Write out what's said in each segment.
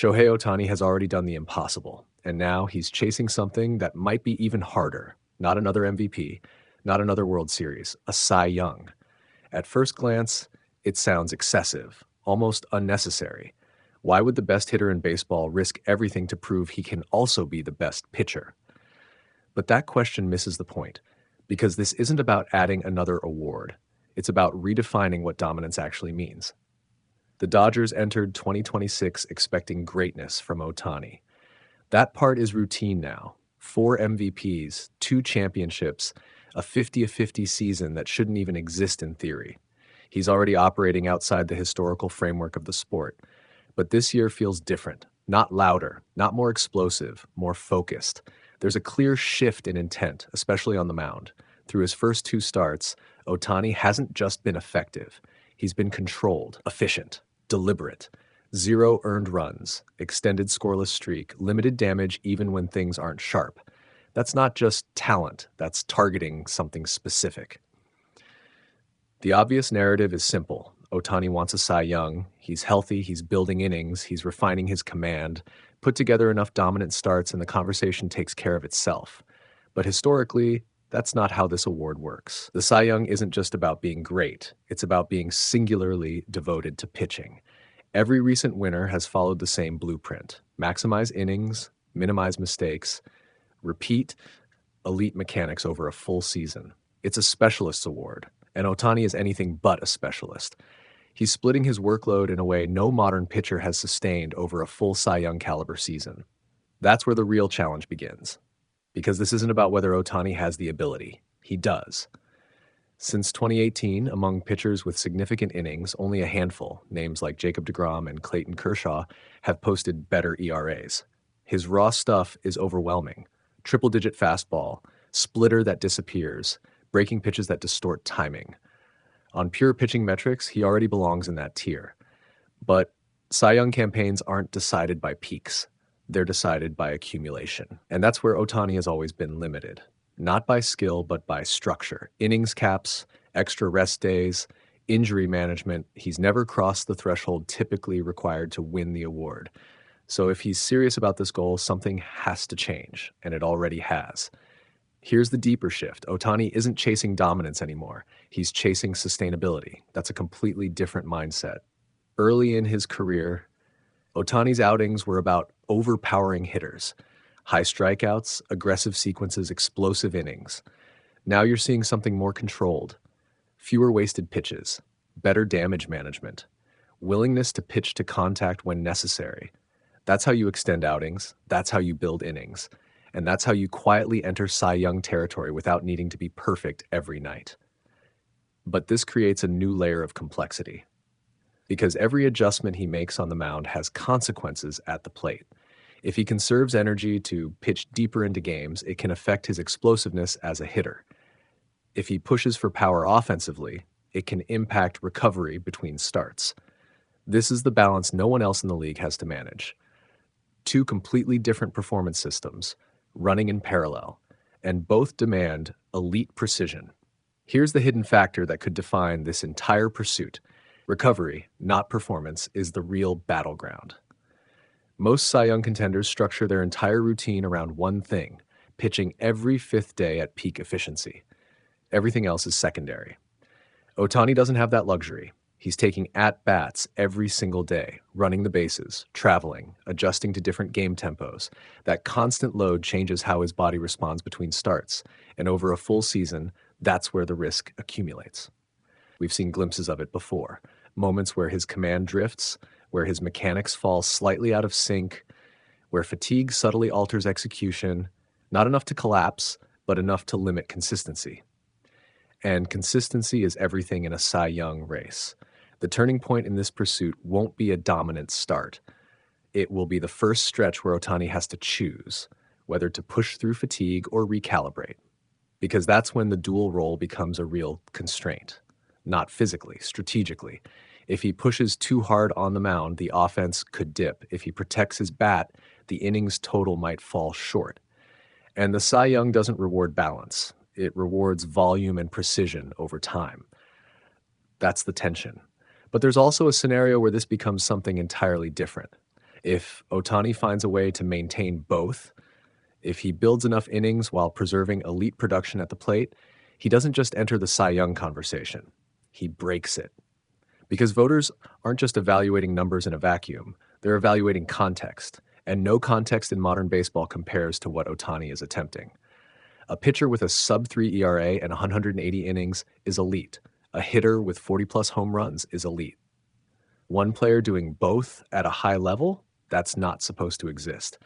Shohei Ohtani has already done the impossible, and now he's chasing something that might be even harder. Not another MVP, not another World Series, a Cy Young. At first glance, it sounds excessive, almost unnecessary. Why would the best hitter in baseball risk everything to prove he can also be the best pitcher? But that question misses the point, because this isn't about adding another award. It's about redefining what dominance actually means. The Dodgers entered 2026 expecting greatness from Ohtani. That part is routine now. 4 MVPs, 2 championships, a 50-50 season that shouldn't even exist in theory. He's already operating outside the historical framework of the sport. But this year feels different. Not louder, not more explosive, more focused. There's a clear shift in intent, especially on the mound. Through his first 2 starts, Ohtani hasn't just been effective. He's been controlled, efficient, deliberate. 0 earned runs, extended scoreless streak, limited damage even when things aren't sharp. That's not just talent, that's targeting something specific. The obvious narrative is simple. Ohtani wants a Cy Young. He's healthy, he's building innings, he's refining his command. Put together enough dominant starts and the conversation takes care of itself. But historically, that's not how this award works. The Cy Young isn't just about being great. It's about being singularly devoted to pitching. Every recent winner has followed the same blueprint. Maximize innings, minimize mistakes, repeat elite mechanics over a full season. It's a specialist's award, and Ohtani is anything but a specialist. He's splitting his workload in a way no modern pitcher has sustained over a full Cy Young caliber season. That's where the real challenge begins. Because this isn't about whether Ohtani has the ability. He does. Since 2018, among pitchers with significant innings, only a handful, names like Jacob deGrom and Clayton Kershaw, have posted better ERAs. His raw stuff is overwhelming. Triple-digit fastball, splitter that disappears, breaking pitches that distort timing. On pure pitching metrics, he already belongs in that tier. But Cy Young campaigns aren't decided by peaks. They're decided by accumulation. And that's where Ohtani has always been limited. Not by skill, but by structure. Innings caps, extra rest days, injury management. He's never crossed the threshold typically required to win the award. So if he's serious about this goal, something has to change, and it already has. Here's the deeper shift. Ohtani isn't chasing dominance anymore. He's chasing sustainability. That's a completely different mindset. Early in his career, Ohtani's outings were about overpowering hitters. High strikeouts, aggressive sequences, explosive innings. Now you're seeing something more controlled. Fewer wasted pitches, better damage management, willingness to pitch to contact when necessary. That's how you extend outings. That's how you build innings. And that's how you quietly enter Cy Young territory without needing to be perfect every night. But this creates a new layer of complexity. Because every adjustment he makes on the mound has consequences at the plate. If he conserves energy to pitch deeper into games, it can affect his explosiveness as a hitter. If he pushes for power offensively, it can impact recovery between starts. This is the balance no one else in the league has to manage. 2 completely different performance systems, running in parallel, and both demand elite precision. Here's the hidden factor that could define this entire pursuit. Recovery, not performance, is the real battleground. Most Cy Young contenders structure their entire routine around one thing, pitching every 5th day at peak efficiency. Everything else is secondary. Ohtani doesn't have that luxury. He's taking at-bats every single day, running the bases, traveling, adjusting to different game tempos. That constant load changes how his body responds between starts, and over a full season, that's where the risk accumulates. We've seen glimpses of it before. Moments where his command drifts, where his mechanics fall slightly out of sync, where fatigue subtly alters execution, not enough to collapse, but enough to limit consistency. And consistency is everything in a Cy Young race. The turning point in this pursuit won't be a dominant start. It will be the first stretch where Ohtani has to choose whether to push through fatigue or recalibrate, because that's when the dual role becomes a real constraint. Not physically, strategically. If he pushes too hard on the mound, the offense could dip. If he protects his bat, the innings total might fall short. And the Cy Young doesn't reward balance. It rewards volume and precision over time. That's the tension. But there's also a scenario where this becomes something entirely different. If Ohtani finds a way to maintain both, if he builds enough innings while preserving elite production at the plate, he doesn't just enter the Cy Young conversation. He breaks it. Because voters aren't just evaluating numbers in a vacuum, they're evaluating context. And no context in modern baseball compares to what Ohtani is attempting. A pitcher with a sub-3 ERA and 180 innings is elite. A hitter with 40-plus home runs is elite. One player doing both at a high level, that's not supposed to exist.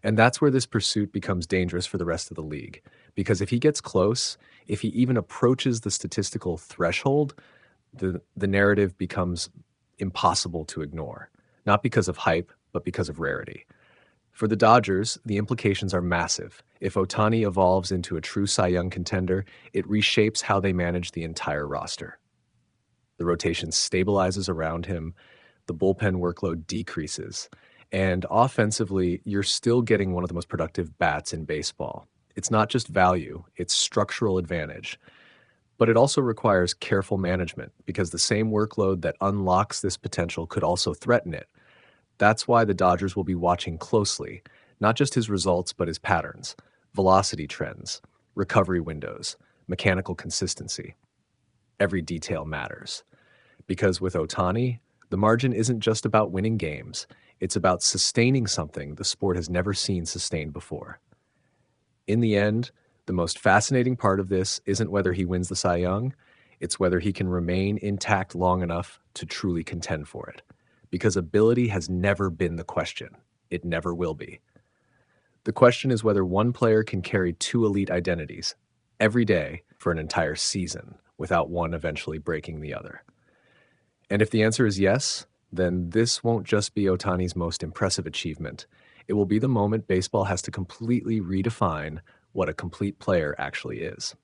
And that's where this pursuit becomes dangerous for the rest of the league. Because if he gets close, if he even approaches the statistical threshold, the narrative becomes impossible to ignore. Not because of hype, but because of rarity. For the Dodgers, the implications are massive. If Ohtani evolves into a true Cy Young contender, it reshapes how they manage the entire roster. The rotation stabilizes around him, the bullpen workload decreases, and offensively, you're still getting one of the most productive bats in baseball. It's not just value, it's structural advantage. But it also requires careful management because the same workload that unlocks this potential could also threaten it. That's why the Dodgers will be watching closely, not just his results, but his patterns, velocity trends, recovery windows, mechanical consistency. Every detail matters. Because with Ohtani, the margin isn't just about winning games, it's about sustaining something the sport has never seen sustained before. In the end, the most fascinating part of this isn't whether he wins the Cy Young, it's whether he can remain intact long enough to truly contend for it. Because ability has never been the question. It never will be. The question is whether one player can carry two elite identities every day for an entire season without one eventually breaking the other. And if the answer is yes, then this won't just be Ohtani's most impressive achievement. It will be the moment baseball has to completely redefine what a complete player actually is.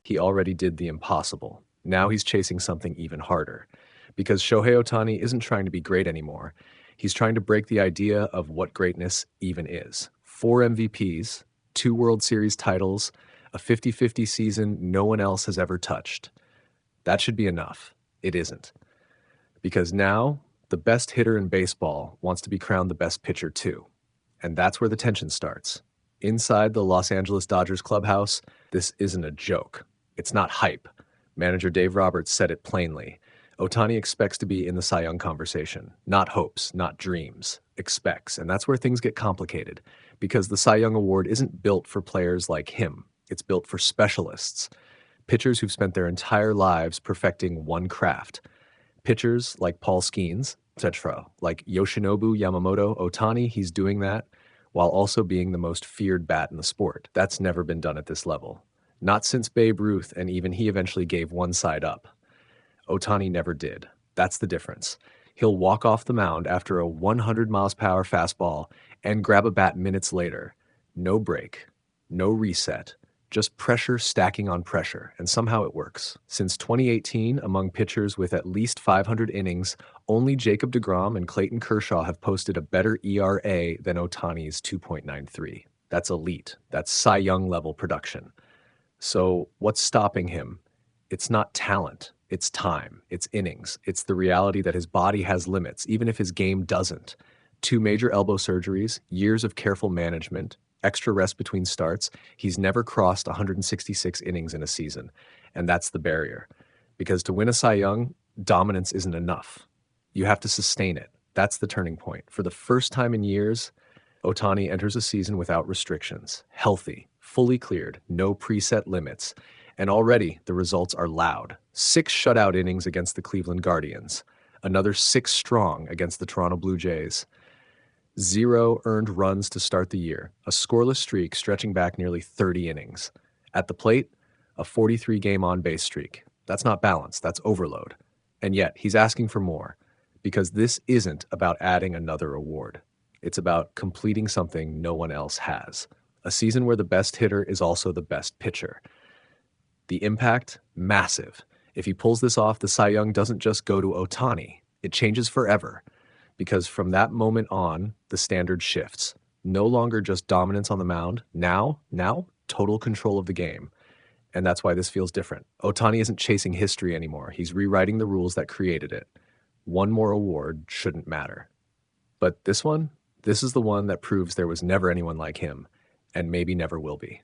He already did the impossible. Now he's chasing something even harder. Because Shohei Ohtani isn't trying to be great anymore. He's trying to break the idea of what greatness even is. 4 MVPs, 2 World Series titles, a 50-50 season no one else has ever touched. That should be enough. It isn't. Because now, the best hitter in baseball wants to be crowned the best pitcher too. And that's where the tension starts. Inside the Los Angeles Dodgers clubhouse, this isn't a joke. It's not hype. Manager Dave Roberts said it plainly. Ohtani expects to be in the Cy Young conversation. Not hopes, not dreams. Expects. And that's where things get complicated. Because the Cy Young Award isn't built for players like him. It's built for specialists. Pitchers who've spent their entire lives perfecting one craft. Pitchers like Paul Skeens, etc., like Yoshinobu Yamamoto. Ohtani, he's doing that while also being the most feared bat in the sport. That's never been done at this level. Not since Babe Ruth, and even he eventually gave one side up. Ohtani never did. That's the difference. He'll walk off the mound after a 100 miles per hour fastball and grab a bat minutes later. No break, no reset, just pressure stacking on pressure, and somehow it works. Since 2018, among pitchers with at least 500 innings, only Jacob deGrom and Clayton Kershaw have posted a better ERA than Ohtani's 2.93. That's elite. That's Cy Young level production. So what's stopping him? It's not talent. It's time, it's innings, it's the reality that his body has limits, even if his game doesn't. 2 major elbow surgeries, years of careful management, extra rest between starts. He's never crossed 166 innings in a season, and that's the barrier. Because to win a Cy Young, dominance isn't enough. You have to sustain it. That's the turning point. For the first time in years, Ohtani enters a season without restrictions, healthy, fully cleared, no preset limits. And already, the results are loud. 6 shutout innings against the Cleveland Guardians. Another 6 strong against the Toronto Blue Jays. 0 earned runs to start the year. A scoreless streak stretching back nearly 30 innings. At the plate, a 43-game on-base streak. That's not balance, that's overload. And yet, he's asking for more. Because this isn't about adding another award. It's about completing something no one else has. A season where the best hitter is also the best pitcher. The impact, massive. If he pulls this off, the Cy Young doesn't just go to Ohtani. It changes forever. Because from that moment on, the standard shifts. No longer just dominance on the mound. Now, total control of the game. And that's why this feels different. Ohtani isn't chasing history anymore. He's rewriting the rules that created it. One more award shouldn't matter. But this is the one that proves there was never anyone like him, and maybe never will be.